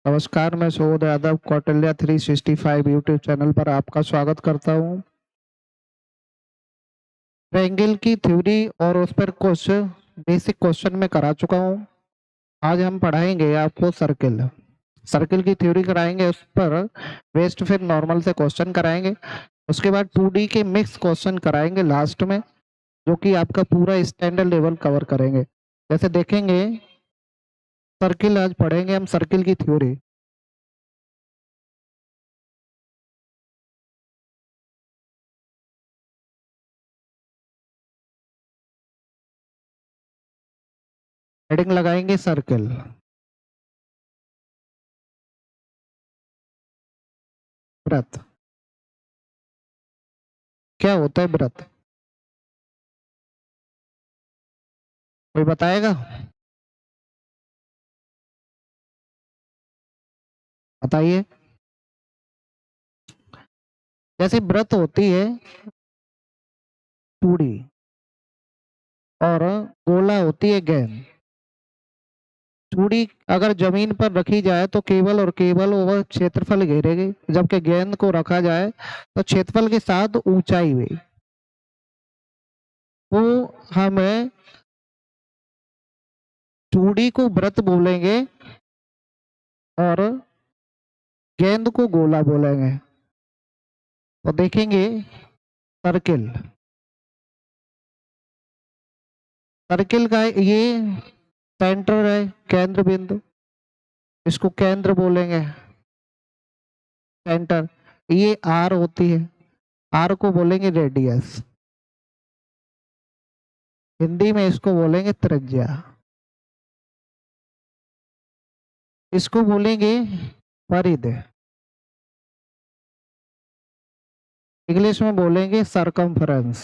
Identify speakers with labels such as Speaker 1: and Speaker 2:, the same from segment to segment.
Speaker 1: नमस्कार, मैं Subodh Yadav Kautilya 365 YouTube channel पर आपका स्वागत करता हूँ। ट्रायंगल की थ्योरी और उस पर कुछ बेसिक क्वेश्चन मैं करा चुका हूँ। आज हम पढ़ाएंगे आपको सर्किल। सर्किल की थ्योरी कराएंगे, उस पर वेस्ट फिर नॉर्मल से क्वेश्चन कराएंगे। उसके बाद 2D के मिक्स क्वेश्चन कराएंगे लास्ट में, जो कि आपका पूरा स्टैंडर्ड लेवल कवर करेंगे। जैसे देखेंगे सर्किल, आज पढ़ेंगे हम सर्किल की थ्योरी। हेडिंग लगाएंगे सर्किल। व्रत क्या होता है? व्रत कोई बताएगा? बताइए। जैसे व्रत होती है पूड़ी, और गोला होती है गेंद। चूड़ी अगर जमीन पर रखी जाए तो केवल और केवल वह क्षेत्रफल घेरेगी, जबकि गेंद को रखा जाए तो क्षेत्रफल के साथ ऊंचाई भी। तो हम चूड़ी को व्रत बोलेंगे और गेंद को गोला बोलेंगे। तो देखेंगे सर्किल। सर्किल का ये सेंटर है, केंद्र बिंदु, इसको केंद्र बोलेंगे, सेंटर। ये आर होती है, आर को बोलेंगे रेडियस। हिंदी में इसको बोलेंगे त्रिज्या। इसको बोलेंगे परिधि। इंग्लिश में बोलेंगे सरकमफ्रेंस।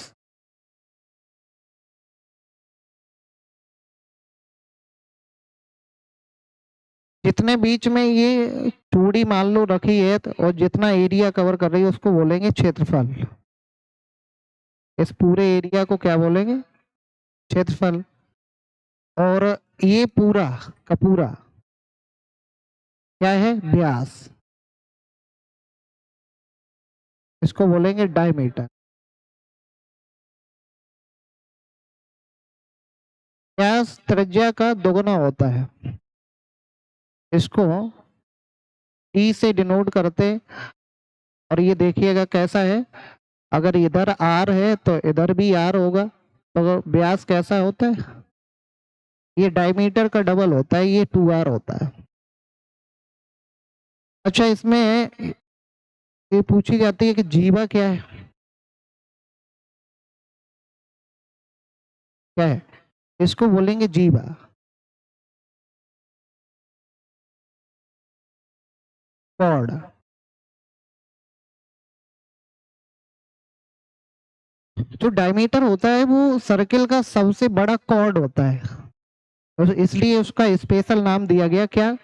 Speaker 1: जितने बीच में ये चूड़ी मान लो रखी है और जितना एरिया कवर कर रही है उसको बोलेंगे क्षेत्रफल। इस पूरे एरिया को क्या बोलेंगे? क्षेत्रफल। और ये पूरा का पूरा क्या है? व्यास। इसको बोलेंगे डायमीटर। व्यास त्रिज्या का दोगुना होता है। इसको टी से डिनोट करते। और ये देखिएगा कैसा है, अगर इधर आर है तो इधर भी आर होगा। तो व्यास कैसा होता है? ये डायमीटर का डबल होता है, ये 2r होता है। अच्छा, इसमें ये पूछी जाती है कि जीवा क्या है? क्या है? इसको बोलेंगे जीवा। कॉर्ड। जो डायमीटर होता है वो सर्किल का सबसे बड़ा कॉर्ड होता है, और इसलिए उसका स्पेशल नाम दिया गया क्या?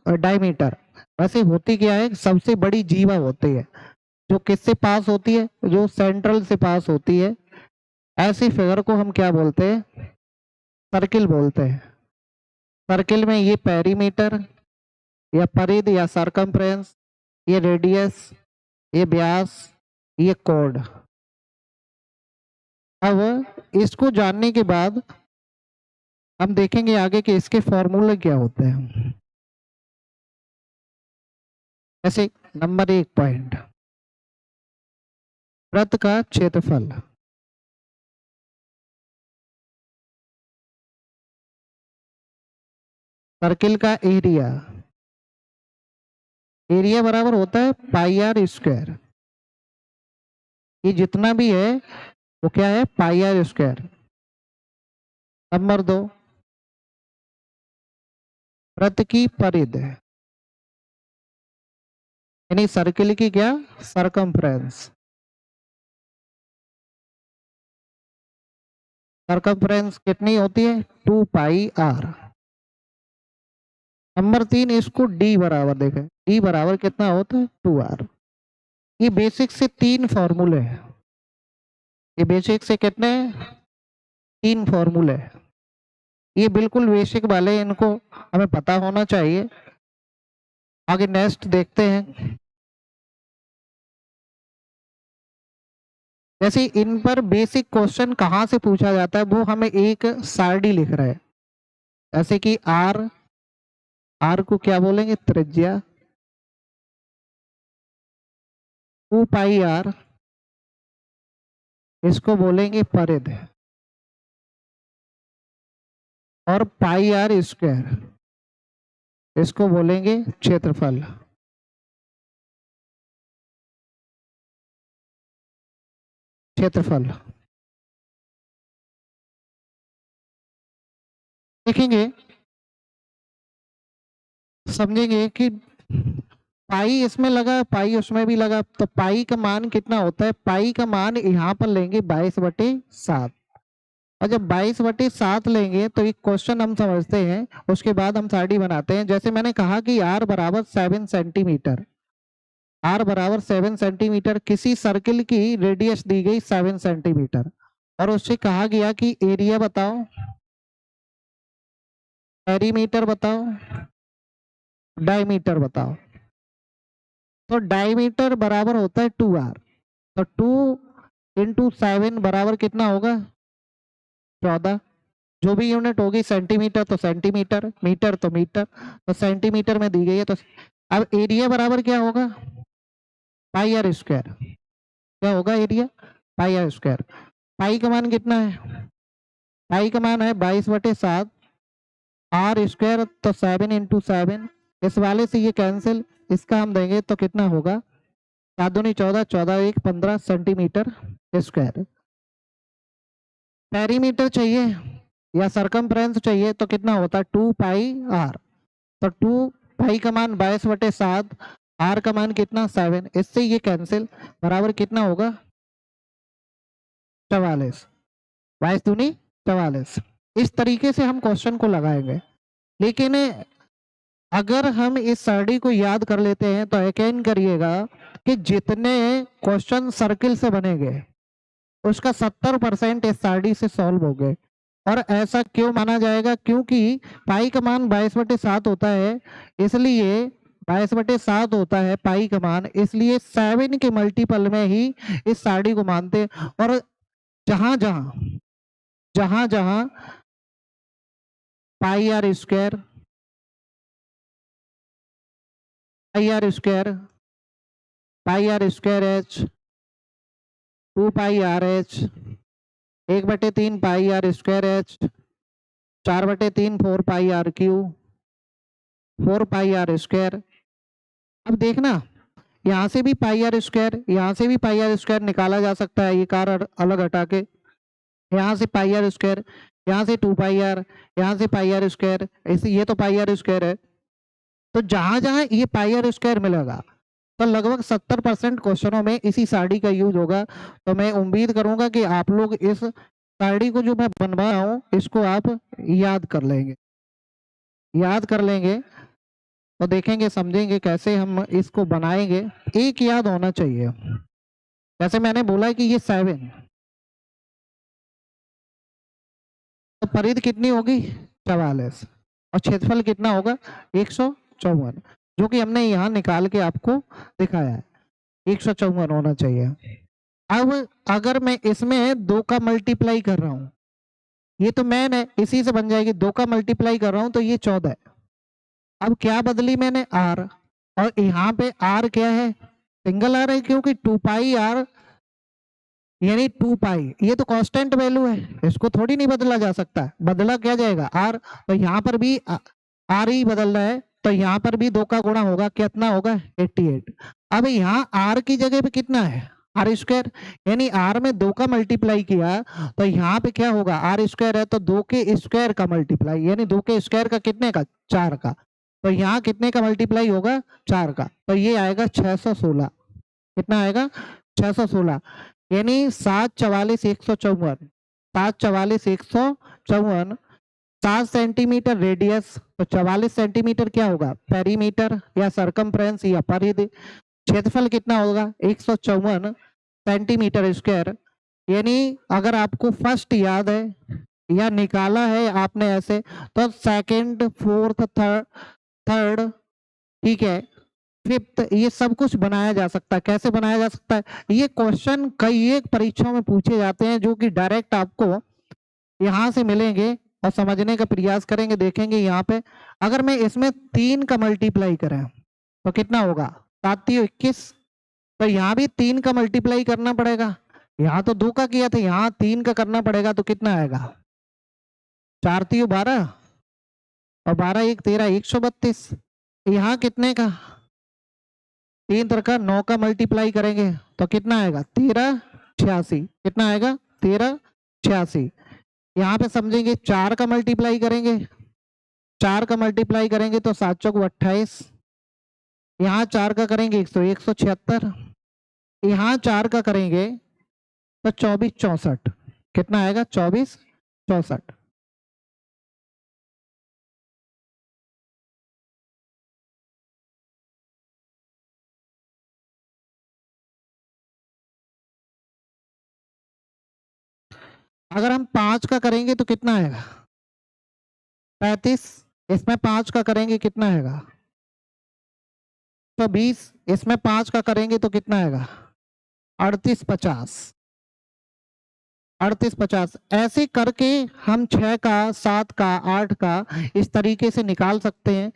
Speaker 1: डायमीटर। वैसे होती क्या है, सबसे बड़ी जीवा होती है जो किससे पास होती है? जो सेंट्रल से पास होती है। ऐसी फिगर को हम क्या बोलते हैं? सर्किल बोलते हैं। सर्किल में ये पेरीमीटर या परिधि या सरकमफ्रेंस, ये रेडियस, ये व्यास, ये कोड। अब इसको जानने के बाद हम देखेंगे आगे कि इसके फॉर्मूले क्या होते हैं। ऐसे नंबर 1 पॉइंट, वृत्त का क्षेत्रफल। सर्किल का एरिया। एरिया बराबर होता है पाई आर स्क्वायर। ये जितना भी है वो क्या है? Pi r square. नंबर 2, वृत्त की परिधि, यानी सर्किल की क्या? सरकमफ्रेंस। सरकमफ्रेंस कितनी होती है? 2 पाई आर। नंबर 3, इसको डी बराबर देखें। डी बराबर कितना होता है? 2r। ये बेसिक से 3 फॉर्मूले हैं। ये बेसिक से कितने? 3 फॉर्मूले हैं। ये बिल्कुल बेसिक वाले, इनको हमें पता होना चाहिए। आगे नेक्स्ट देखते हैं। जैसे इन पर बेसिक क्वेश्चन कहाँ से पूछा जाता है वो हमें एक सारणी लिख रहा है। जैसे कि आर, आर को क्या बोलेंगे, त्रिज्या, 2 पाई आर, इसको बोलेंगे परिधि, और पाई आर स्क्वायर इसको बोलेंगे क्षेत्रफल। क्षेत्रफल देखेंगे, समझेंगे कि पाई इसमें लगा, पाई उसमें भी लगा, तो पाई का मान कितना होता है, पाई का मान यहाँ पर लेंगे 22/7, और जब 22/7 लेंगे तो एक क्वेश्चन हम समझते हैं, उसके बाद हम सारणी बनाते हैं। जैसे मैंने कहा कि आर बराबर 7 सेंटीमीटर, आर बराबर 7 सेंटीमीटर, किसी सर्किल की रेडियस दी गई 7 सेंटीमीटर, और उससे कहा गया कि एरिया बताओ, पेरीमीटर बताओ, डायमीटर बताओ। तो डायमीटर बराबर होता है 2r, तो 2 × 7 बराबर कितना होगा, 14। जो भी यूनिट होगी, सेंटीमीटर तो सेंटीमीटर, मीटर तो मीटर, तो सेंटीमीटर में दी गई है। तो अब एरिया बराबर क्या होगा, पाई आर स्क्वायर। क्या होगा area, pi r square. Pi का मान कितना है, पाई का मान है 22/7, आर स्क्वायर तो 7 × 7, इस वाले से ये कैंसिल, इसका हम देंगे तो कितना होगा, 7 दूनी 14, 14 1 15 सेंटीमीटर स्क्वायर। पेरीमीटर चाहिए या सरकमफ्रेंस चाहिए तो कितना होता है, 2 पाई आर, तो 2 पाई का मान 22/7, आर का मान कितना 7, इससे ये कैंसिल, बराबर कितना होगा 44, 22 दूनी 44। इस तरीके से हम क्वेश्चन को लगाएंगे। लेकिन अगर हम इस सारणी को याद कर लेते हैं तो यकीन करिएगा कि जितने क्वेश्चन सर्किल से बनेंगे उसका 70% इस सारणी से सॉल्व हो गए। और ऐसा क्यों माना जाएगा, क्योंकि पाई का मान 22/7 होता है, इसलिए 22/7 होता है पाई का मान, इसलिए 7 के मल्टीपल में ही इस सारणी को मानते हैं। और जहां जहां जहां जहां pi r square, pi r square, pi r square h, 2 pi r h, 1/3 pi r square h, 4/3 4 pi r cube, 4 pi r square. अब देखना, यहाँ से भी पाई आर स्क्वायर, यहाँ से भी पाई आर स्क्वायर निकाला जा सकता है, ये कार अलग हटा के, यहाँ से पाई आर स्क्वायर, यहाँ से 2 पाई आर, यहाँ से पाई आर स्क्वायर, ऐसे ये तो पाई आर स्क्वायर है। तो जहां जहां ये पाई आर स्क्वायर मिलेगा तो लगभग 70% क्वेश्चनों में इसी सारणी का यूज होगा। तो मैं उम्मीद करूंगा कि आप लोग इस सारणी को जो मैं बनवा रहा हूँ इसको आप याद कर लेंगे, याद कर लेंगे तो देखेंगे, समझेंगे कैसे हम इसको बनाएंगे। एक याद होना चाहिए, जैसे मैंने बोला कि ये 7, तो परिधि कितनी होगी 44, और क्षेत्रफल कितना होगा 154, जो कि हमने यहाँ निकाल के आपको दिखाया है, 154 होना चाहिए। अब अगर मैं इसमें 2 का मल्टीप्लाई कर रहा हूँ, ये तो मैन है, इसी से बन जाएगी, 2 का मल्टीप्लाई कर रहा हूँ तो ये 14 है। अब क्या बदली मैंने, आर, और यहाँ पे आर क्या है, सिंगल आर है, क्योंकि 2 पाई आर यानी 2 पाई, ये तो कांस्टेंट वैल्यू है, इसको थोड़ी नहीं बदला जा सकता, बदला क्या जाएगा आर, तो यहाँ पर भी आर ही बदल रहा है, तो यहाँ पर भी 2 का गुणा होगा, कितना होगा 88। अब यहाँ आर की जगह पे कितना है आर स्क्वायर, यानी आर में 2 का मल्टीप्लाई किया तो यहाँ पे क्या होगा, आर स्क्वायर है तो 2 के स्क्वायर का मल्टीप्लाई, यानी 2 के स्क्वायर का कितने का 4 का, तो यहाँ कितने का मल्टीप्लाई होगा 4 का, तो ये आएगा 616। कितना आएगा 616, यानी 7 44 154, 7 44 154, 7 सेंटीमीटर रेडियस, तो 44 सेंटीमीटर क्या होगा पेरीमीटर या सरकमफ्रेंस या परिधि। क्षेत्रफल कितना होगा 154 सेंटीमीटर स्क्वायर। यानी अगर आपको फर्स्ट याद है या निकाला है आपने ऐसे, तो सेकंड फोर्थ थर्ड, ठीक है, फिफ्थ, ये सब कुछ बनाया जा सकता है। कैसे बनाया जा सकता है? ये क्वेश्चन कई एक परीक्षाओं में पूछे जाते हैं, जो कि डायरेक्ट आपको यहाँ से मिलेंगे और समझने का प्रयास करेंगे। देखेंगे यहाँ पे, अगर मैं इसमें 3 का मल्टीप्लाई करें तो कितना होगा? 7×3 = 21। तो यहाँ भी 3 का मल्टीप्लाई करना पड़ेगा। यहाँ तो 2 का किया था, यहाँ 3 का करना पड़ेगा। तो कितना आएगा? 4×3 = 12 और 12×1 = 13, 132। यहाँ कितने का? 3×3 = 9 का मल्टीप्लाई करेंगे तो कितना आएगा? 13×86। कितना आएगा? 13×86। यहाँ पे समझेंगे 4 का मल्टीप्लाई करेंगे, 4 का मल्टीप्लाई करेंगे तो 7×4 = 28। यहाँ 4 का करेंगे 176। यहाँ 4 का करेंगे तो 24×64। कितना आएगा? 24×64। अगर हम 5 का करेंगे तो कितना आएगा? 35। इसमें 5 का करेंगे कितना आएगा? तो 20। इसमें 5 का करेंगे तो कितना आएगा? 38×50। 38×50। ऐसे करके हम 6 का, 7 का, 8 का इस तरीके से निकाल सकते हैं।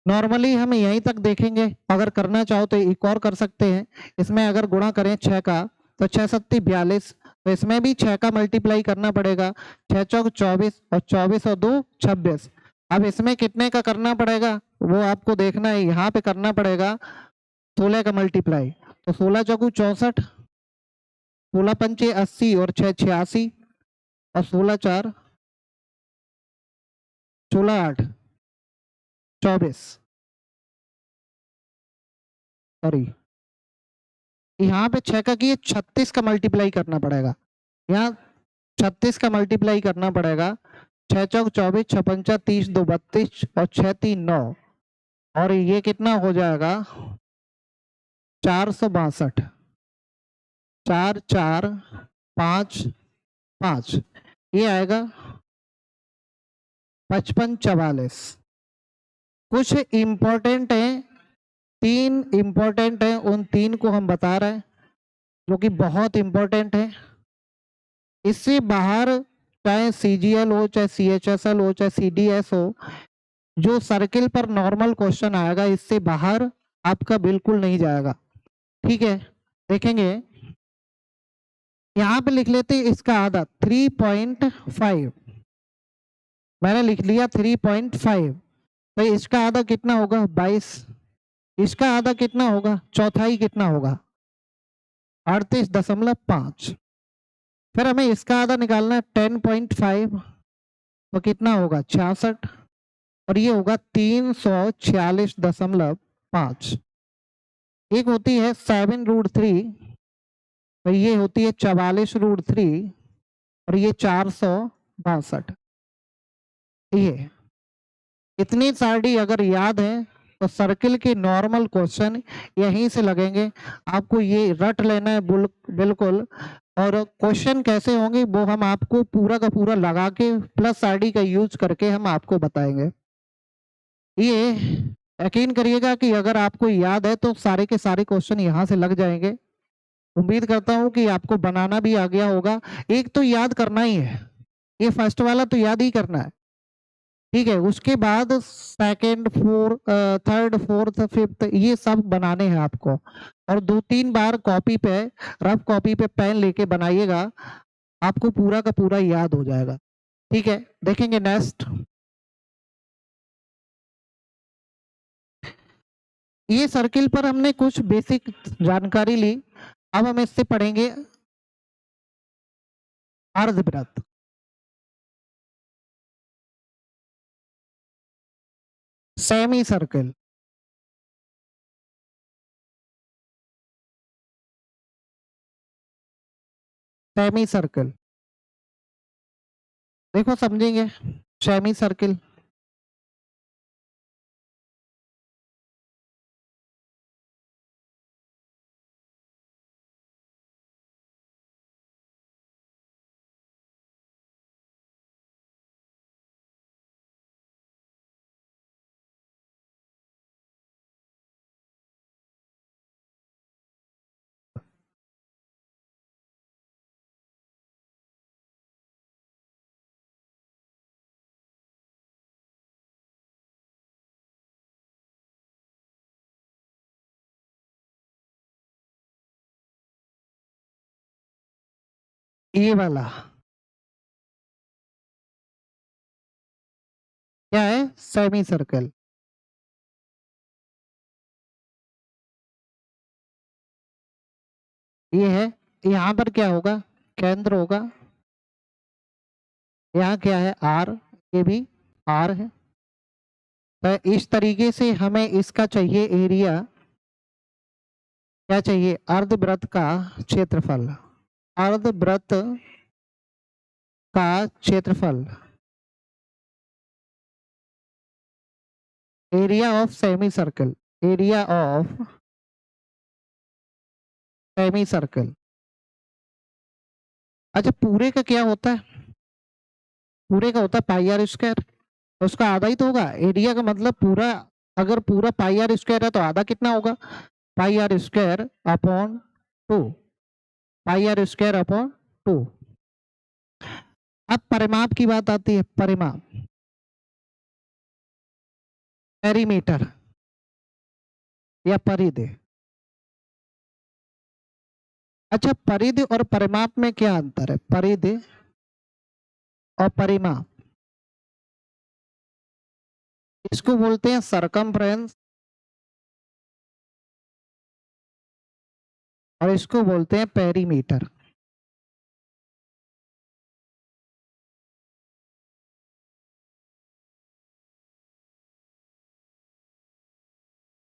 Speaker 1: नॉर्मली हम यहीं तक देखेंगे, अगर करना चाहो तो एक और कर सकते हैं। इसमें अगर गुणा करें 6 का तो 6×7 = 42। तो इसमें भी 6 का मल्टीप्लाई करना पड़ेगा। 6×4 = 24 और 24 और 2 = 26। अब इसमें कितने का करना पड़ेगा वो आपको देखना है। यहाँ पे करना पड़ेगा 16 का मल्टीप्लाई। तो 16×4 = 64, 16×5 = 80 और 6 = 86 और 16×4 16×8 = 24। सॉरी, यहाँ पे 6 का किए 36 का मल्टीप्लाई करना पड़ेगा। यहाँ 36 का मल्टीप्लाई करना पड़ेगा। 6×4 = 24, 6×5 = 30, 2 = 32 और 6×3 = 9 और ये कितना हो जाएगा? 462। 4 4 5 5 ये आएगा 55×44। कुछ इंपॉर्टेंट है, 3 इंपॉर्टेंट है, उन 3 को हम बता रहे हैं जो कि बहुत इंपॉर्टेंट है। इससे बाहर चाहे CGL हो, चाहे CHSL हो, चाहे CDS हो, जो सर्किल पर नॉर्मल क्वेश्चन आएगा इससे बाहर आपका बिल्कुल नहीं जाएगा। ठीक है, देखेंगे यहाँ पे लिख लेते हैं इसका आधा 3.5। मैंने लिख लिया 3.5। तो इसका आधा कितना होगा? 22। इसका आधा कितना होगा? चौथाई कितना होगा? 38.5। फिर हमें इसका आधा निकालना है 10.5। तो कितना होगा? 66 और ये होगा 346.5। एक होती है 7√3 तो ये होती है 44√3 और ये 462। ये इतनी सारी अगर याद है तो सर्किल के नॉर्मल क्वेश्चन यहीं से लगेंगे। आपको ये रट लेना है बिल्कुल। और क्वेश्चन कैसे होंगे वो हम आपको पूरा का पूरा लगा के प्लस आईडी का यूज करके हम आपको बताएंगे। ये यकीन करिएगा कि अगर आपको याद है तो सारे के सारे क्वेश्चन यहाँ से लग जाएंगे। उम्मीद करता हूँ कि आपको बनाना भी आ गया होगा। एक तो याद करना ही है, ये फर्स्ट वाला तो याद ही करना है। ठीक है, उसके बाद सेकंड, थर्ड, फोर्थ, फिफ्थ ये सब बनाने हैं आपको। और 2-3 बार कॉपी पे, रफ कॉपी पे पेन लेके बनाइएगा, आपको पूरा का पूरा याद हो जाएगा। ठीक है, देखेंगे नेक्स्ट। ये सर्किल पर हमने कुछ बेसिक जानकारी ली। अब हम इससे पढ़ेंगे अर्धवृत्त। Semicircle. सेमी सर्किल देखो समझेंगे। सेमी सर्किल ये वाला क्या है? Semicircle. ये है, यहाँ पर क्या होगा? केंद्र होगा। यहाँ क्या है? आर, ये भी आर है। तो इस तरीके से हमें इसका चाहिए एरिया, क्या चाहिए? अर्धवृत्त का क्षेत्रफल, अर्धवृत्त का क्षेत्रफल, area of semi circle, area of semi circle. अच्छा, पूरे का क्या होता है? पूरे का होता है पाई आर स्क्वायर, उसका आधा ही तो होगा। एरिया का मतलब पूरा, अगर पूरा पाई आर स्क्वायर है तो आधा कितना होगा? Pi r square upon 2, pi r square upon 2। अब परिमाप की बात आती है, परिमाप, पेरीमीटर या परिधि। अच्छा, परिधि और परिमाप में क्या अंतर है? परिधि और परिमाप, इसको बोलते हैं सरकमफ्रेंस और इसको बोलते हैं पेरीमीटर।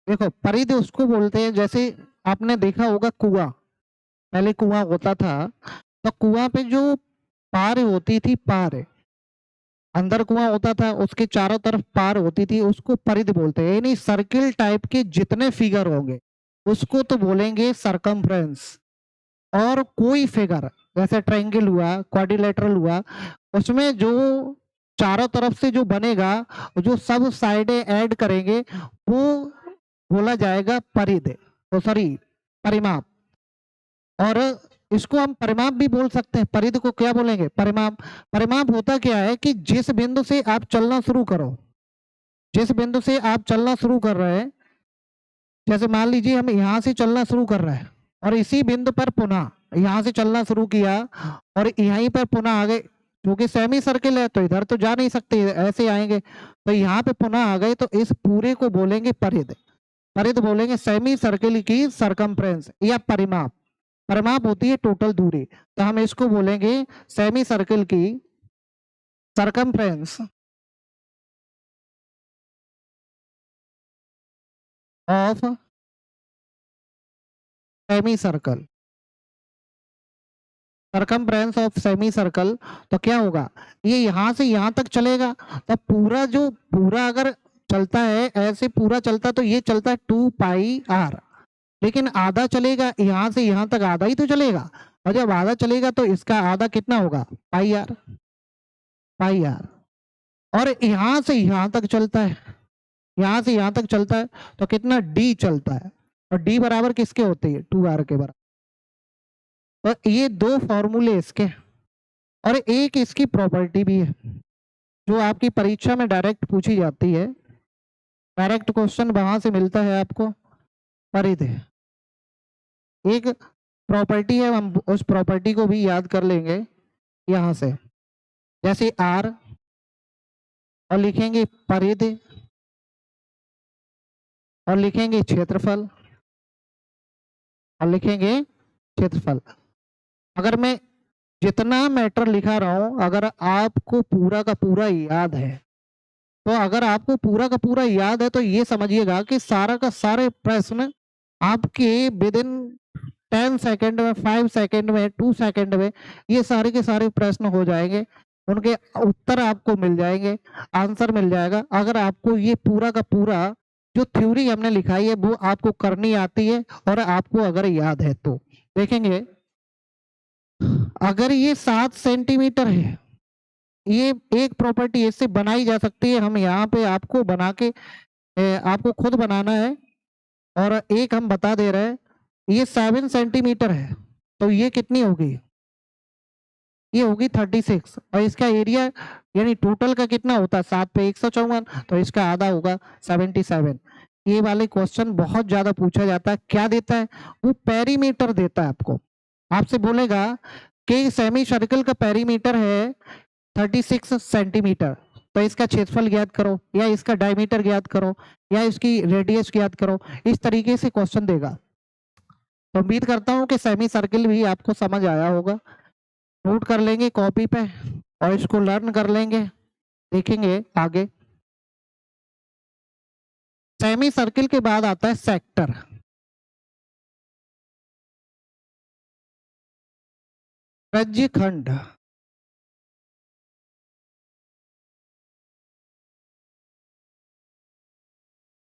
Speaker 1: देखो, परिधि उसको बोलते हैं, जैसे आपने देखा होगा कुआं, पहले कुआं होता था तो कुआं पे जो पार होती थी, पार, अंदर कुआं होता था उसके चारों तरफ पार होती थी, उसको परिधि बोलते हैं। यानी सर्किल टाइप के जितने फिगर होंगे उसको तो बोलेंगे सरकमफ्रेंस। और कोई फिगर जैसे ट्रायंगल हुआ, क्वाड्रिलेटरल हुआ, उसमें जो चारों तरफ से जो बनेगा, जो सब साइडें ऐड करेंगे, वो बोला जाएगा परिधि, तो सॉरी, परिमाप। और इसको हम परिमाप भी बोल सकते हैं, परिधि को क्या बोलेंगे? परिमाप। परिमाप होता क्या है कि जिस बिंदु से आप चलना शुरू करो, जिस बिंदु से आप चलना शुरू कर रहे हैं, जैसे मान लीजिए हम यहाँ से चलना शुरू कर रहे हैं और इसी बिंदु पर पुनः यहाँ से चलना शुरू किया और यहीं पर पुनः आ गए, क्योंकि सेमी सर्किल है तो इधर तो जा नहीं सकते, ऐसे आएंगे, तो यहाँ पे पुनः आ गए, तो इस पूरे को बोलेंगे परिधि। परिधि बोलेंगे सेमी सर्किल की सरकमफ्रेंस या परिमाप। परिमाप होती है टोटल दूरी, तो हम इसको बोलेंगे सेमी सर्किल की circumference of semi circle, circumference of semi circle. तो क्या होगा? ये यहाँ से यहाँ तक चलेगा, तो पूरा जो पूरा अगर चलता है, ऐसे पूरा चलता तो ये चलता है 2 पाई आर, लेकिन आधा चलेगा यहाँ से यहाँ तक, आधा ही तो चलेगा, और जब आधा चलेगा तो इसका आधा कितना होगा? Pi are, pi are. और यहाँ से यहाँ तक चलता है, यहाँ से यहाँ तक चलता है तो कितना? डी चलता है, और डी बराबर किसके होते हैं? 2r के बराबर। तो ये दो फॉर्मूले इसके, और एक इसकी प्रॉपर्टी भी है जो आपकी परीक्षा में डायरेक्ट पूछी जाती है, डायरेक्ट क्वेश्चन वहां से मिलता है आपको, परिधि। एक प्रॉपर्टी है, हम उस प्रॉपर्टी को भी याद कर लेंगे यहाँ से, जैसे आर, और लिखेंगे परिधि, और लिखेंगे क्षेत्रफल, और लिखेंगे क्षेत्रफल। अगर मैं जितना मैटर लिखा रहा हूं, अगर आपको पूरा का पूरा याद है, तो अगर आपको पूरा का पूरा याद है तो ये समझिएगा कि सारा का सारे प्रश्न आपके विद इन 10 सेकेंड में, 5 सेकेंड में, 2 सेकेंड में ये सारे के सारे प्रश्न हो जाएंगे, उनके उत्तर आपको मिल जाएंगे, आंसर मिल जाएगा, अगर आपको ये पूरा का पूरा जो थ्योरी हमने लिखाई है वो आपको करनी आती है और आपको अगर याद है तो। देखेंगे, अगर ये 7 सेंटीमीटर है, ये एक प्रॉपर्टी इससे बनाई जा सकती है, हम यहाँ पे आपको बना के आपको खुद बनाना है, और एक हम बता दे रहे हैं, ये 7 सेंटीमीटर है, तो ये कितनी होगी? ये होगी 36, और इसका एरिया यानी टोटल का कितना होता है? 7 पे 154, तो इसका आधा होगा 77। ये वाले क्वेश्चन बहुत ज्यादा पूछा जाता है। क्या देता है वो? पेरीमीटर देता है आपको, आपसे बोलेगा कि सेमी सर्कल का पेरीमीटर है 36 सेंटीमीटर, तो इसका क्षेत्रफल ज्ञात करो या इसका डायमीटर ज्ञात करो या इसकी रेडियस ज्ञात करो, इस तरीके से क्वेश्चन देगा। तो उम्मीद करता हूं कि सेमी सर्कल भी आपको समझ आया होगा। नोट कर लेंगे कॉपी पे और इसको लर्न कर लेंगे, देखेंगे आगे। सेमी सर्कल के बाद आता है सेक्टर। त्रिज्यखंड,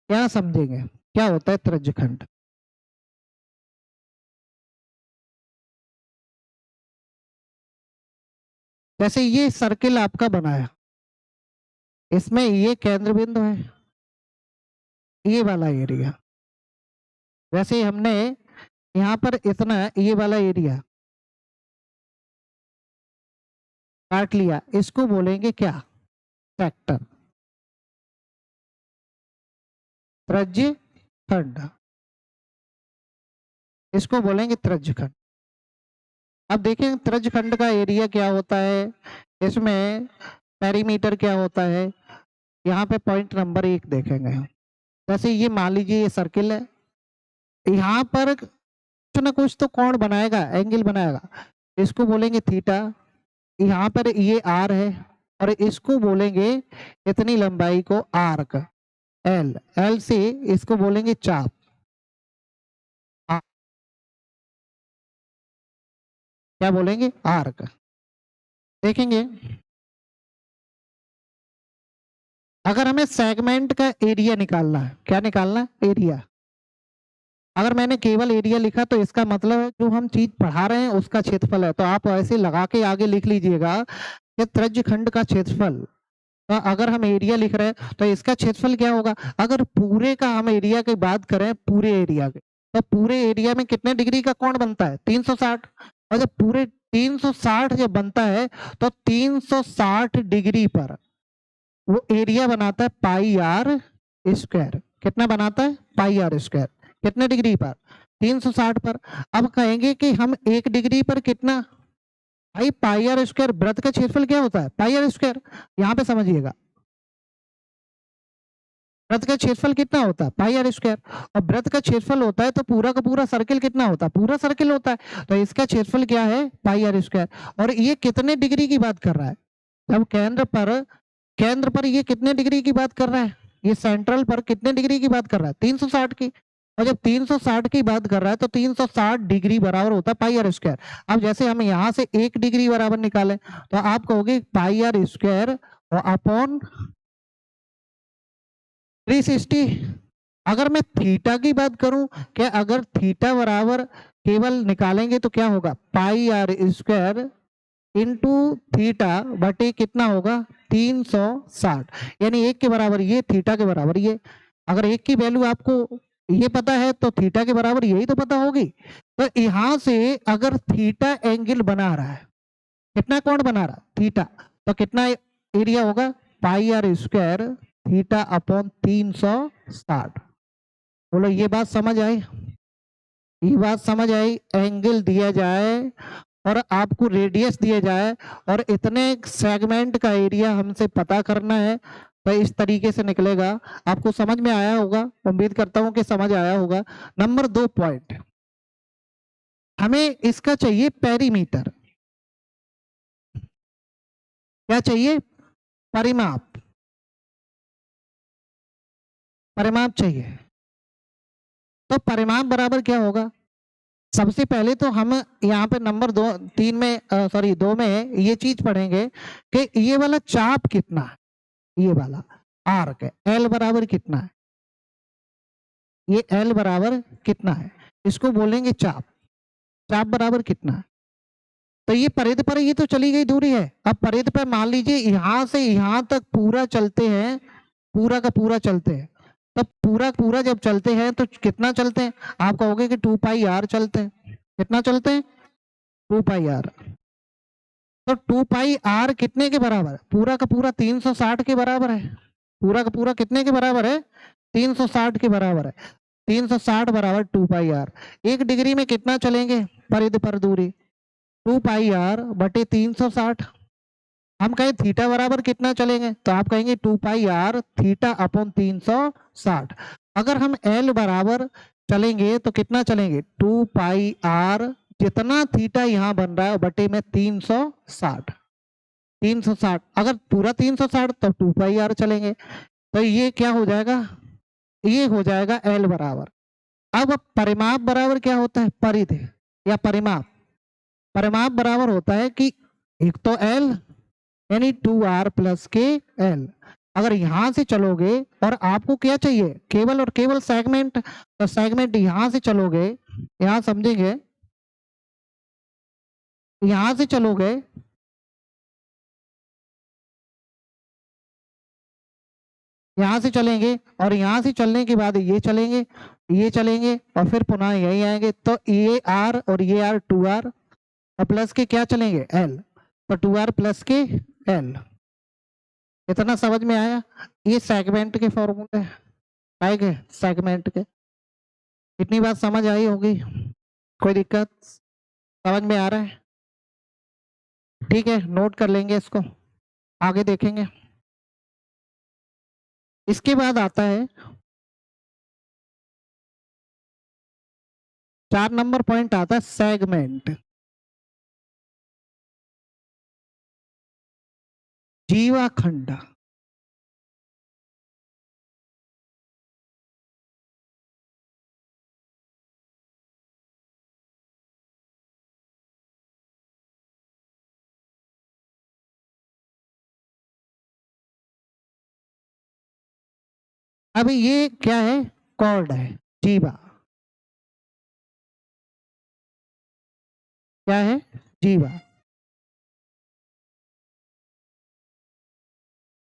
Speaker 1: क्या समझेंगे क्या होता है त्रिज्यखंड? जैसे ये सर्किल आपका बनाया, इसमें ये केंद्र बिंदु है, ये वाला एरिया, वैसे ही हमने यहाँ पर इतना ये वाला एरिया काट लिया, इसको बोलेंगे क्या? सेक्टर, त्रिज्यखंड, इसको बोलेंगे त्रिज्यखंड। अब देखें त्रिज्यखंड का एरिया क्या होता है, इसमें पेरीमीटर क्या होता है। यहाँ पे पॉइंट नंबर 1 देखेंगे। जैसे ये मान लीजिए ये सर्किल है, यहाँ पर कुछ ना कुछ तो कोण बनाएगा, एंगल बनाएगा, इसको बोलेंगे थीटा। यहाँ पर ये आर है और इसको बोलेंगे इतनी लंबाई को आर्क, एल, एल से इसको बोलेंगे चाप। क्या बोलेंगे? आर्क। देखेंगे अगर हमें सेगमेंट का एरिया निकालना है, क्या निकालना है? एरिया। अगर मैंने केवल एरिया लिखा तो इसका मतलब है जो हम चीज पढ़ा रहे हैं उसका क्षेत्रफल है, तो आप ऐसे लगा के आगे लिख लीजिएगा कि त्रिज्यखंड का क्षेत्रफल। तो अगर हम एरिया लिख रहे हैं तो इसका क्षेत्रफल क्या होगा? अगर पूरे का हम एरिया की बात करें, पूरे एरिया के, तो पूरे एरिया में कितने डिग्री का कोण बनता है? 360। और जब पूरे 360 जब बनता है तो 360 डिग्री पर वो एरिया बनाता है पाई आर स्क्वायर। कितना बनाता है? Pi r square. कितने डिग्री पर? 360 पर। अब कहेंगे कि हम 1 डिग्री पर कितना? भाई पाई आर स्क्वायर, वृत्त का क्षेत्रफल क्या होता है? Pi r square. यहाँ पे समझिएगा, वृत्त का क्षेत्रफल कितना होता है? Pi r square. और वृत्त का क्षेत्रफल होता है तो पूरा का पूरा सर्किल कितना होता है? पूरा सर्किल होता है, तो इसका क्षेत्रफल क्या है? Pi r square. और ये कितने डिग्री की बात कर रहा है? जब केंद्र पर ये कितने डिग्री की बात कर रहा है? ये सेंट्रल पर कितने डिग्री की बात कर रहा है? 360 की। और जब 360 की बात कर रहा है तो 360 डिग्री बराबर होता है पाई आर स्क्वायर। अब जैसे हम यहाँ से 1 डिग्री बराबर निकालें तो आप कहोगे पाई आर स्क्वायर और अपॉन 360। अगर मैं थीटा की बात करूं, क्या अगर थीटा बराबर केवल निकालेंगे तो क्या होगा? Pi r square into theta बटे कितना होगा? 360। यानी 1 के बराबर ये, थीटा के बराबर ये। अगर 1 की वैल्यू आपको ये पता है तो थीटा के बराबर यही तो पता होगी। तो यहां से अगर थीटा एंगल बना रहा है, कितना कोण बना रहा है? थीटा, तो कितना एरिया होगा? Pi r square theta upon 360। बोलो ये बात समझ आई? ये बात समझ आई? एंगल दिया जाए और आपको रेडियस दिया जाए और इतने सेगमेंट का एरिया हमसे पता करना है, तो इस तरीके से निकलेगा। आपको समझ में आया होगा, उम्मीद करता हूं कि समझ आया होगा। नंबर 2 पॉइंट, हमें इसका चाहिए पेरीमीटर। क्या चाहिए? परिमाप, परिमाप चाहिए। तो परिमाप बराबर क्या होगा? सबसे पहले तो हम यहाँ पे नंबर 2 में ये चीज पढ़ेंगे कि ये वाला चाप कितना है, ये वाला आर्क है, एल बराबर कितना है? ये एल बराबर कितना है? इसको बोलेंगे चाप। चाप बराबर कितना है? तो ये परिध पर ये तो चली गई दूरी है। अब परिध पे मान लीजिए यहां से यहां तक पूरा चलते हैं, पूरा का पूरा चलते हैं, तब पूरा जब चलते हैं तो कितना चलते हैं? आप कहोगे कि 2 पाई आर चलते हैं। कितना चलते हैं? 2 पाई आर। तो 2 पाई आर कितने के बराबर? पूरा का पूरा 360 के बराबर है। पूरा का पूरा कितने के बराबर है? 360 के बराबर है। 360 बराबर 2 पाई आर। 1 डिग्री में कितना चलेंगे परिध पर दूरी? 2 पाई आर बटे 360। हम कहें थीटा बराबर कितना चलेंगे तो आप कहेंगे 2 पाई आर थीटा अपॉन 360। अगर हम एल बराबर चलेंगे तो कितना चलेंगे 2 पाई आर जितना थीटा यहाँ बन रहा है बटे में 360। 360 अगर पूरा 360 तो 2 पाई आर चलेंगे। तो ये क्या हो जाएगा, ये हो जाएगा एल बराबर। अब परिमाप बराबर क्या होता है, परिधि या परिमाप। परिमाप बराबर होता है कि एक तो एल यानी 2r प्लस के एल। अगर यहां से चलोगे और आपको क्या चाहिए केवल और केवल सेगमेंट, तो सेगमेंट यहां से चलोगे, यहां समझेंगे, यहां से चलोगे यहां से चलेंगे और यहां से चलने के बाद ये चलेंगे, ये चलेंगे और फिर पुनः यही आएंगे। तो ये आर और ये आर 2r और प्लस के क्या चलेंगे एल, तो 2r प्लस के एल। इतना समझ में आया, ये सेगमेंट के फॉर्मूले आएंगे सेगमेंट के। इतनी बात समझ आई होगी, कोई दिक्कत समझ में आ रहा है? ठीक है, नोट कर लेंगे इसको, आगे देखेंगे। इसके बाद आता है 4 नंबर पॉइंट आता है सेगमेंट। जीवाखंड। अभी ये क्या है, कॉर्ड है, जीवा क्या है, जीवा।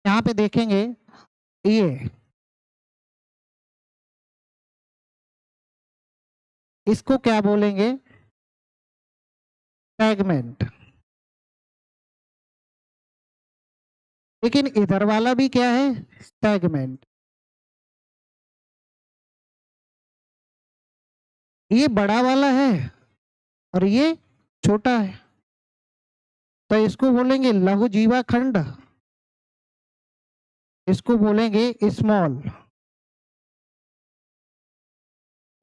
Speaker 1: यहाँ पे देखेंगे ये, इसको क्या बोलेंगे सेगमेंट। लेकिन इधर वाला भी क्या है सेगमेंट। ये बड़ा वाला है और ये छोटा है, तो इसको बोलेंगे लघु जीवा खंड, इसको बोलेंगे स्मॉल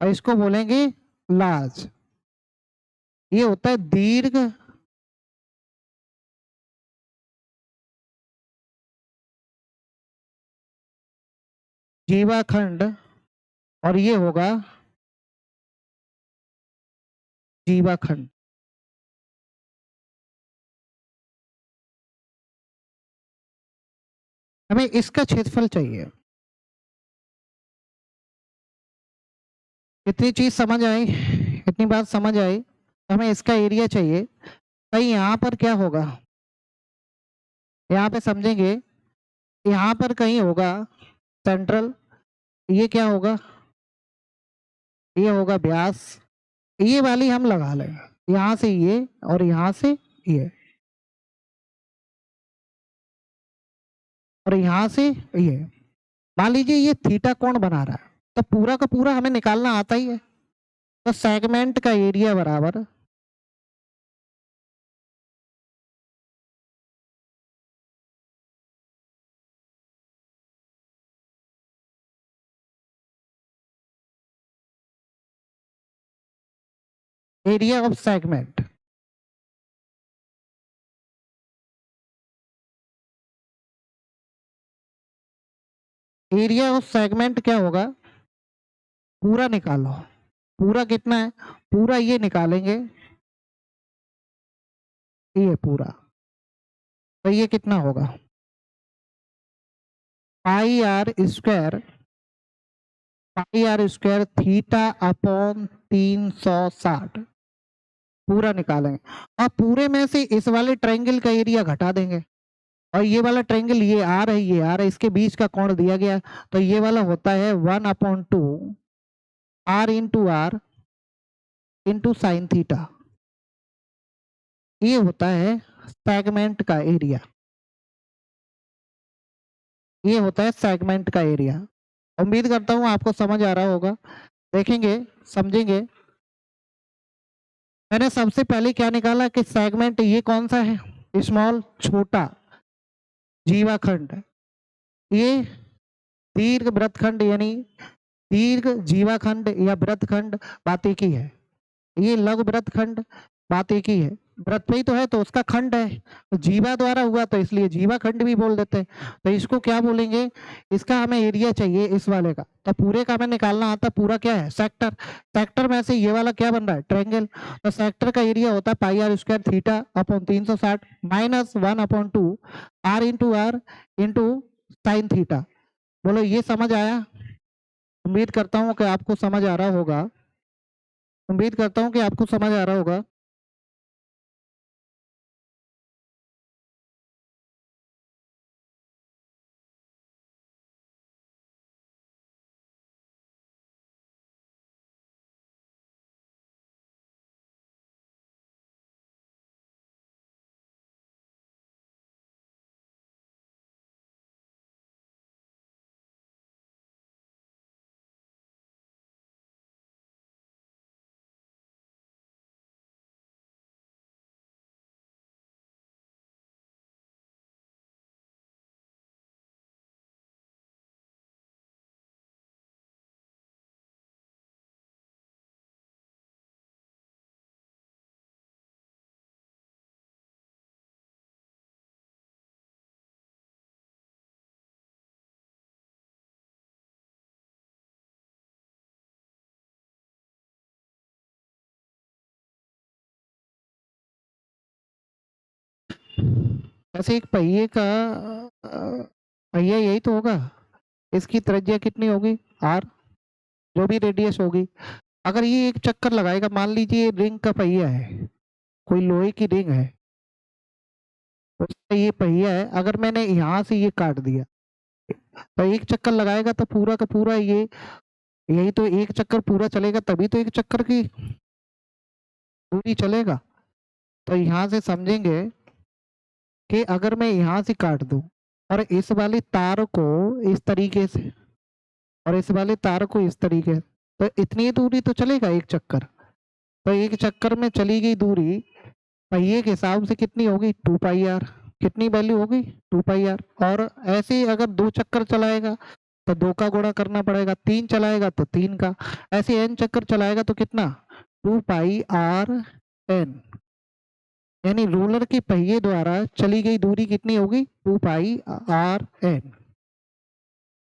Speaker 1: और इसको बोलेंगे लार्ज। ये होता है दीर्घ जीवाखंड और ये होगा जीवाखंड। हमें इसका क्षेत्रफल चाहिए। इतनी चीज समझ आई, इतनी बात समझ आई, तो हमें इसका एरिया चाहिए। भाई यहाँ पर क्या होगा, यहाँ पे समझेंगे, यहाँ पर कहीं होगा सेंट्रल, ये क्या होगा, ये होगा व्यास। ये वाली हम लगा लेंगे, यहाँ से ये और यहाँ से ये और यहाँ से ये। मान लीजिए ये थीटा कौन बना रहा है, तो पूरा का पूरा हमें निकालना आता ही है। तो सेगमेंट का एरिया बराबर area of segment. Area of segment क्या होगा, पूरा निकालो, पूरा कितना है, पूरा ये निकालेंगे, ये पूरा, तो ये कितना होगा pi r square, pi r square theta upon 360 पूरा निकालेंगे। और पूरे में से इस वाले ट्रायंगल का एरिया घटा देंगे, और ये वाला ट्रायंगल ये आर है, ये आर है, इसके बीच का कोण दिया गया, तो ये वाला होता है 1/2 r into r into sine theta. ये होता है सेगमेंट का एरिया, ये होता है सेगमेंट का एरिया। उम्मीद करता हूं आपको समझ आ रहा होगा। देखेंगे, समझेंगे। मैंने सबसे पहले क्या निकाला कि सेगमेंट ये कौन सा है, स्मॉल छोटा जीवाखंड, ये दीर्घ वृत्तखंड यानी दीर्घ जीवाखंड या वृत्तखंड बात एक ही है, ये लघु वृत्तखंड बात एक ही है, वृत्त में ही तो है तो उसका खंड है, तो जीवा द्वारा हुआ तो इसलिए जीवा खंड भी बोल देते हैं। तो इसको क्या बोलेंगे, इसका हमें एरिया चाहिए इस वाले का, तो पूरे का हमें निकालना आता, पूरा क्या है सेक्टर, सेक्टर में से ये वाला क्या बन रहा है ट्रायंगल, तो सेक्टर का एरिया होता है pi r square theta upon 360 minus 1/2 r into sine theta. बोलो ये समझ आया? उम्मीद करता हूँ कि आपको समझ आ रहा होगा, उम्मीद करता हूँ कि आपको समझ आ रहा होगा। ऐसे एक पहिए का पहिया यही तो होगा, इसकी त्रिज्या कितनी होगी आर, जो भी रेडियस होगी। अगर ये एक चक्कर लगाएगा, मान लीजिए रिंग का पहिया है, कोई लोहे की रिंग है, उसका ये पहिया है, अगर मैंने यहाँ से ये काट दिया तो एक चक्कर लगाएगा तो पूरा का पूरा ये, यही तो एक चक्कर पूरा चलेगा तभी तो एक चक्कर की दूरी चलेगा। तो यहाँ से समझेंगे कि अगर मैं यहाँ से काट दूं और इस वाली तार को इस तरीके से और इस वाले तार को इस तरीके, तो इतनी दूरी तो चलेगा एक चक्कर, तो एक चक्कर में चली गई दूरी पहिए के हिसाब से कितनी होगी 2 पाई आर, कितनी वैल्यू होगी 2 पाई आर। और ऐसे ही अगर 2 चक्कर चलाएगा तो 2 का गुणा करना पड़ेगा, 3 चलाएगा तो 3 का, ऐसे n चक्कर चलाएगा तो कितना 2 पाई आर एन, यानी रोलर के पहिए द्वारा चली गई दूरी कितनी होगी 2 पाई आर एन।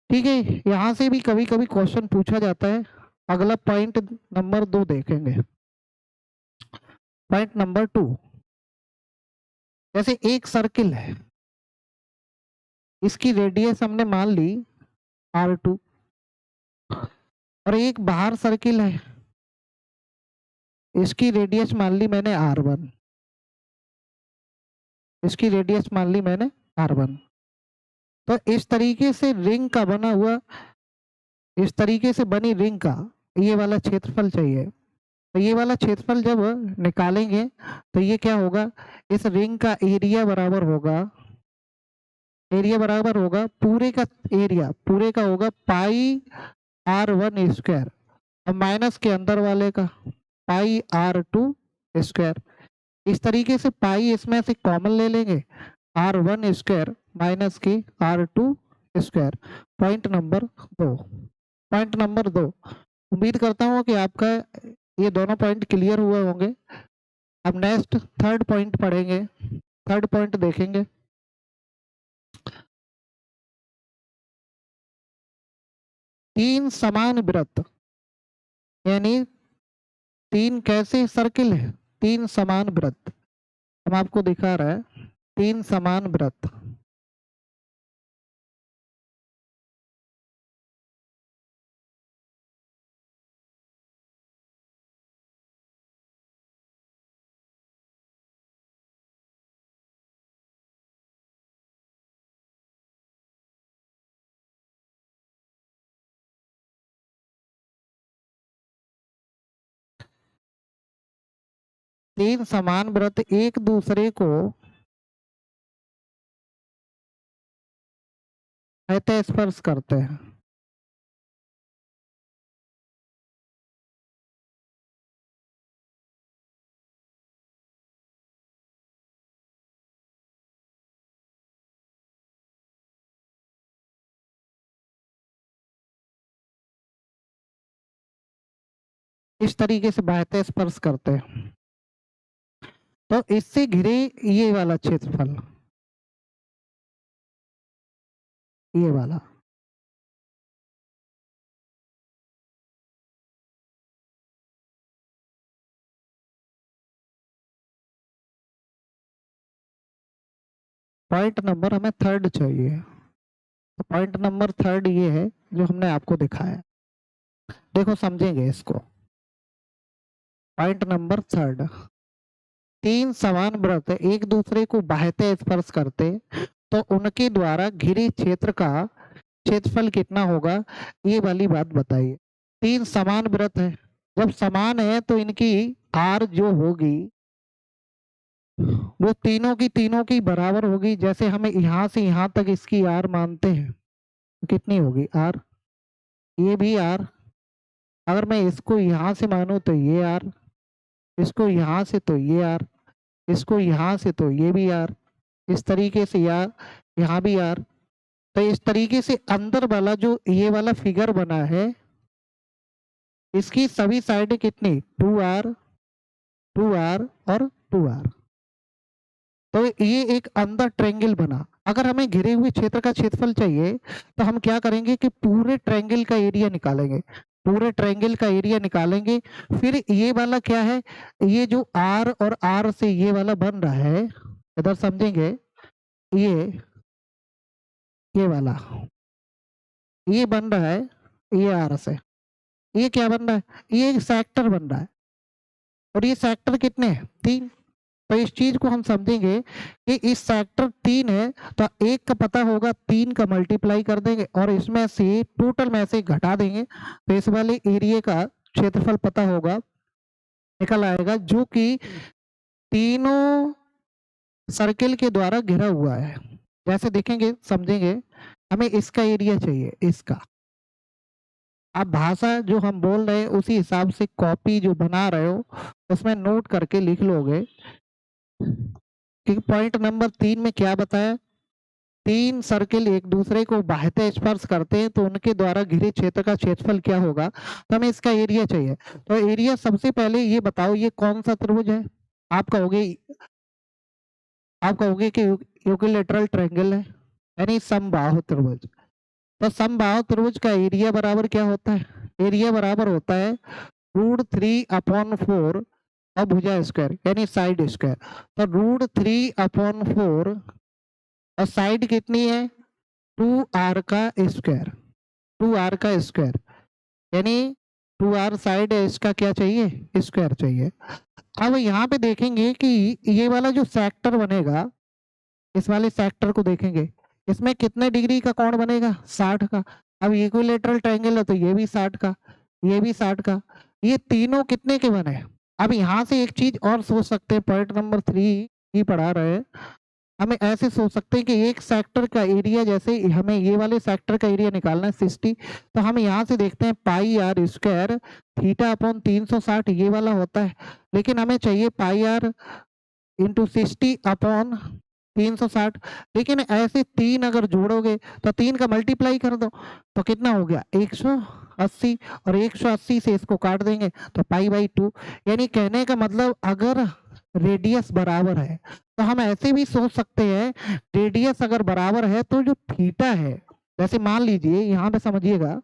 Speaker 1: ठीक है, यहाँ से भी कभी कभी क्वेश्चन पूछा जाता है। अगला पॉइंट नंबर 2 देखेंगे। पॉइंट नंबर 2, जैसे एक सर्किल है, इसकी रेडियस हमने मान ली R2 और एक बाहर सर्किल है, इसकी रेडियस मान ली मैंने R1, इसकी रेडियस मान ली मैंने R1। तो इस तरीके से रिंग का बना हुआ, इस तरीके से बनी रिंग का ये वाला क्षेत्रफल चाहिए। तो ये वाला क्षेत्रफल जब निकालेंगे तो ये क्या होगा, इस रिंग का एरिया बराबर होगा, एरिया बराबर होगा पूरे का एरिया, पूरे का होगा पाई R1 स्क्वायर और माइनस के अंदर वाले का पाई R2 स्क्वायर। इस तरीके से पाई इसमें से कॉमन ले लेंगे, R1 स्क्वायर माइनस के R2 square. Point number 2, point number 2, उम्मीद करता हूँ कि आपका ये दोनों पॉइंट क्लियर हुए होंगे। अब नेक्स्ट थर्ड पॉइंट पढ़ेंगे, थर्ड पॉइंट देखेंगे। तीन समान वृत्त, यानी तीन कैसे सर्किल है, तीन समान वृत्त, हम आपको दिखा रहा है तीन समान वृत्त। तीन समान वृत्त एक दूसरे को ऐसे स्पर्श करते हैं। इस तरीके से बाह्यतः स्पर्श करते हैं, तो इससे घिरे ये वाला क्षेत्रफल, ये वाला, पॉइंट नंबर हमें थर्ड चाहिए। तो पॉइंट नंबर थर्ड ये है जो हमने आपको दिखाया, देखो समझेंगे इसको। पॉइंट नंबर थर्ड, तीन समान वृत्त एक दूसरे को बाह्यतः स्पर्श करते तो उनके द्वारा घिरे क्षेत्र का क्षेत्रफल कितना होगा, ये वाली बात बताइए। तीन समान वृत्त है, जब समान है तो इनकी आर जो होगी वो तीनों की बराबर होगी। जैसे हमें यहाँ से यहाँ तक इसकी आर मानते हैं, कितनी होगी आर, ये भी आर। अगर मैं इसको यहाँ से मानूं तो ये आर, इसको यहाँ से तो ये आर, इसको यहाँ से तो ये भी आर, इस तरीके से यहाँ भी आर। तो इस तरीके से अंदर वाला जो ये वाला फिगर बना है इसकी सभी साइड कितनी, 2r 2r और 2r। तो ये एक अंदर ट्रायंगल बना। अगर हमें घिरे हुए क्षेत्र का क्षेत्रफल चाहिए तो हम क्या करेंगे कि पूरे ट्रायंगल का एरिया निकालेंगे, पूरे ट्रायंगल का एरिया निकालेंगे। फिर ये वाला क्या है, ये जो r और r से ये वाला बन रहा है, इधर समझेंगे, ये वाला ये बन रहा है, ये r से ये क्या बन रहा है, ये एक सेक्टर बन रहा है। और ये सेक्टर कितने हैं, 3। तो इस चीज को हम समझेंगे कि इस सेक्टर 3 है तो एक का पता होगा, 3 का मल्टीप्लाई कर देंगे और इसमें से टोटल में से घटा देंगे तो इस वाले एरिया का क्षेत्रफल पता होगा, निकल आएगा, जो कि तीनों सर्किल के द्वारा घिरा हुआ है। जैसे देखेंगे समझेंगे, हमें इसका एरिया चाहिए, इसका। आप भाषा जो हम बोल रहे हैं उसी हिसाब से कॉपी जो बना रहे हो उसमें नोट करके लिख लोगे कि पॉइंट नंबर 3 में क्या बताया, तीन सर्किल एक दूसरे को बाह्यतः स्पर्श करते हैं तो उनके द्वारा घिरे क्षेत्र का क्षेत्रफल क्या होगा। तो हमें इसका एरिया चाहिए। तो एरिया सबसे पहले ये बताओ, ये कौन सा त्रिभुज है, आप कहोगे कि यूक्विलेटरल ट्रायंगल है, यानी समबाहु त्रिभुज। तो समबाहु त्रिभुज का एरिया बराबर क्या होता है, एरिया बराबर होता है √3/4 और भुजा स्क्वायर यानी साइड स्क्वायर। तो √3/4 और साइड कितनी है, 2r का स्क्वायर, 2r का स्क्वायर यानी 2r साइड है, इसका क्या चाहिए, स्क्वायर चाहिए। अब यहाँ पे देखेंगे कि ये वाला जो सेक्टर बनेगा, इस वाले सेक्टर को देखेंगे, इसमें कितने डिग्री का कोण बनेगा, 60 का। अब इक्विलेटरल ट्रायंगल है तो ये भी 60 का, ये भी 60 का, ये तीनों कितने के बने। अब यहाँ से एक चीज और सोच सकते हैं, पॉइंट नंबर 3 ही पढ़ा रहे हैं, हमें ऐसे सोच सकते हैं कि एक सेक्टर का एरिया, जैसे हमें ये वाले सेक्टर का एरिया निकालना है 60, तो हम यहाँ से देखते हैं πr² θ/360 ये वाला होता है, लेकिन हमें चाहिए πr × 60/360। लेकिन ऐसे 3 अगर जोड़ोगे तो 3 का मल्टीप्लाई कर दो तो कितना हो गया, 180, और 180 से इसको काट देंगे तो π/2। यानी कहने का मतलब अगर रेडियस बराबर है तो हम ऐसे भी सोच सकते हैं, रेडियस अगर बराबर है तो जो थीटा है, जैसे मान लीजिए यहाँ पे समझिएगा,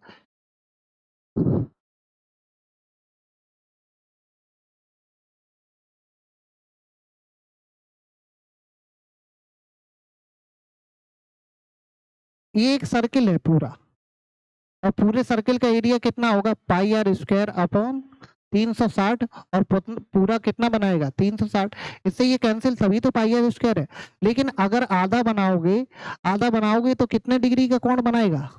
Speaker 1: ये एक सर्किल है पूरा, और पूरे सर्किल का एरिया कितना होगा, πr² 360, और पूरा कितना बनाएगा, 360। इससे ये कैंसिल, सभी तो πr² है। लेकिन अगर आधा बनाओगे तो कितने डिग्री का कोण बनाएगा,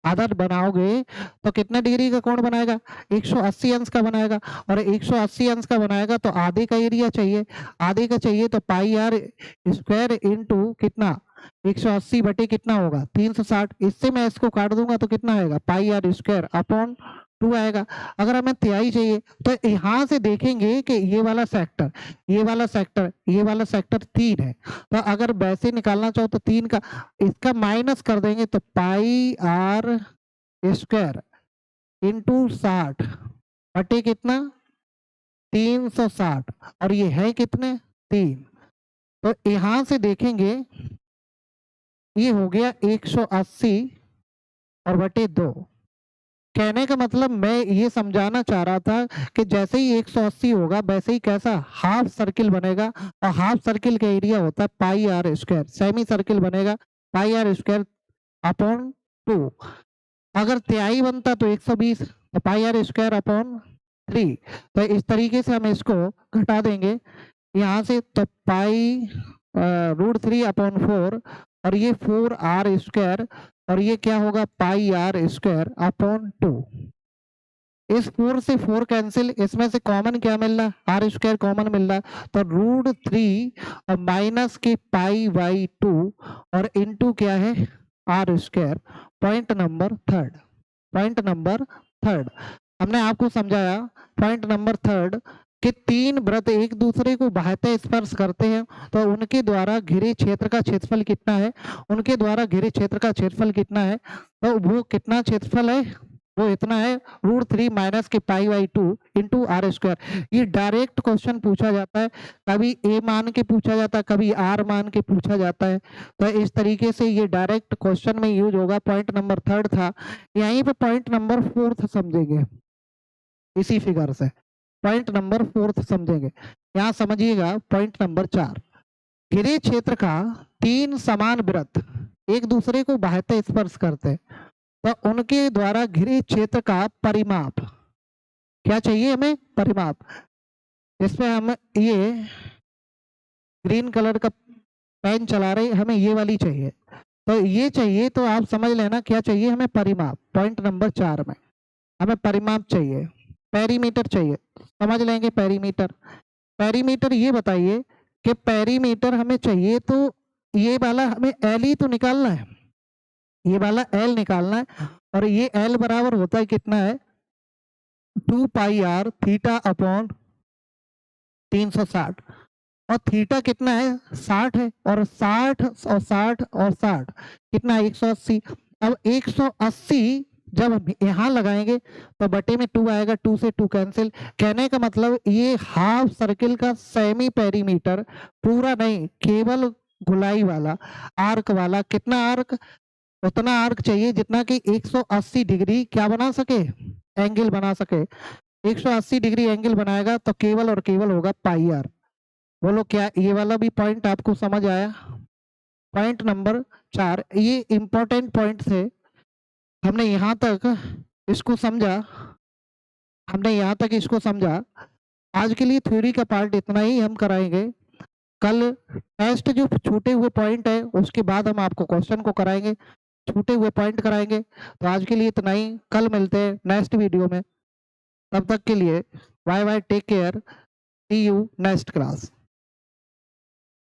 Speaker 1: आधा बनाओगे तो कितने डिग्री का कोण बनाएगा, 180 अंश का बनाएगा। और 180 अंश का बनाएगा तो आधे का एरिया चाहिए, आधे का चाहिए तो πr² इंटू कितना, 180 बटे कितना होगा, 360। इससे मैं इसको काट दूंगा तो कितना आएगा, πr²/2 आएगा। अगर हमें तिहाई चाहिए तो यहाँ से देखेंगे कि ये वाला सेक्टर 3 है, तो अगर वैसे निकालना चाहो तो 3 का इसका माइनस कर देंगे तो πr² × 60 बटे कितना 360 और ये है कितने 3। तो यहां से देखेंगे ये हो गया 180 और बटे 2। कहने का मतलब मैं ये समझाना चाह रहा था कि जैसे ही 180 होगा वैसे ही कैसा हाफ सर्किल बनेगा, और हाफ सर्किल का एरिया होता है pi r square, semi circle बनेगा पाई आर स्क्वायर अपॉन 2। अगर तिहाई बनता तो 120, तो पाई आर स्क्वायर अपॉन 3। तो इस तरीके से हम इसको घटा देंगे यहाँ से, तो पाई √3 अपॉन 4 और ये 4 आर स्क्वायर और ये क्या होगा पाई आर स्क्वायर अपॉन 2। इस 4 से 4 कैंसिल, इसमें से कॉमन क्या मिल रहा आर स्क्वायर कॉमन मिल रहा, तो √3 और माइनस के पाई बाई 2 और इनटू क्या है r square. Point number third, point number third हमने आपको समझाया। पॉइंट नंबर थर्ड कि 3 वृत्त एक दूसरे को बाह्यतः स्पर्श करते हैं तो उनके द्वारा घिरे क्षेत्र का क्षेत्रफल कितना है, उनके द्वारा घिरे क्षेत्र का क्षेत्रफल कितना है, तो वो कितना क्षेत्रफल है वो इतना है √3 माइनस के pi by 2 into r square. ये डायरेक्ट क्वेश्चन पूछा जाता है, कभी ए मान के पूछा जाता है, कभी आर मान के पूछा जाता है। तो इस तरीके से ये डायरेक्ट क्वेश्चन में यूज होगा। पॉइंट नंबर थर्ड था, यहीं पे पॉइंट नंबर फोर्थ समझेंगे इसी फिगर से। पॉइंट नंबर फोर्थ समझेंगे, यहाँ समझिएगा। पॉइंट नंबर 4, घिरे क्षेत्र का 3 समान वृत्त एक दूसरे को बाह्यतः स्पर्श करते हैं तो उनके द्वारा घिरे क्षेत्र का परिमाप क्या चाहिए हमें, परिमाप। इसमें हम ये ग्रीन कलर का पेन चला रहे, हमें ये वाली चाहिए, तो ये चाहिए तो आप समझ लेना क्या चाहिए हमें, परिमाप। पॉइंट नंबर 4 में हमें परिमाप चाहिए, पेरीमीटर चाहिए, समझ लेंगे पेरीमीटर। पेरीमीटर ये बताइए कि पेरीमीटर हमें चाहिए तो ये वाला हमें एल ही तो निकालना है, ये वाला एल निकालना है और ये एल बराबर होता है कितना है 2 पाई आर थीटा अपॉन 360 और थीटा कितना है 60 है और 60 और 60 और 60 कितना है 180। अब 180 जब हम यहाँ लगाएंगे तो बटे में 2 आएगा, 2 से 2 कैंसिल। कहने का मतलब ये हाफ सर्किल का सेमी पेरीमीटर, पूरा नहीं केवल गुलाई वाला आर्क वाला, कितना आर्क, उतना आर्क चाहिए जितना कि 180 डिग्री क्या बना सके, एंगल बना सके। 180 डिग्री एंगल बनाएगा तो केवल और केवल होगा पाई आर। बोलो क्या ये वाला भी पॉइंट आपको समझ आया। पॉइंट नंबर 4 ये इंपॉर्टेंट पॉइंट थे, हमने यहाँ तक इसको समझा, हमने यहाँ तक इसको समझा। आज के लिए थ्योरी का पार्ट इतना ही हम कराएंगे। कल नेक्स्ट जो छूटे हुए पॉइंट है उसके बाद हम आपको क्वेश्चन को कराएंगे, छूटे हुए पॉइंट कराएंगे। तो आज के लिए इतना ही, कल मिलते हैं नेक्स्ट वीडियो में। तब तक के लिए bye bye, take care, see you next class.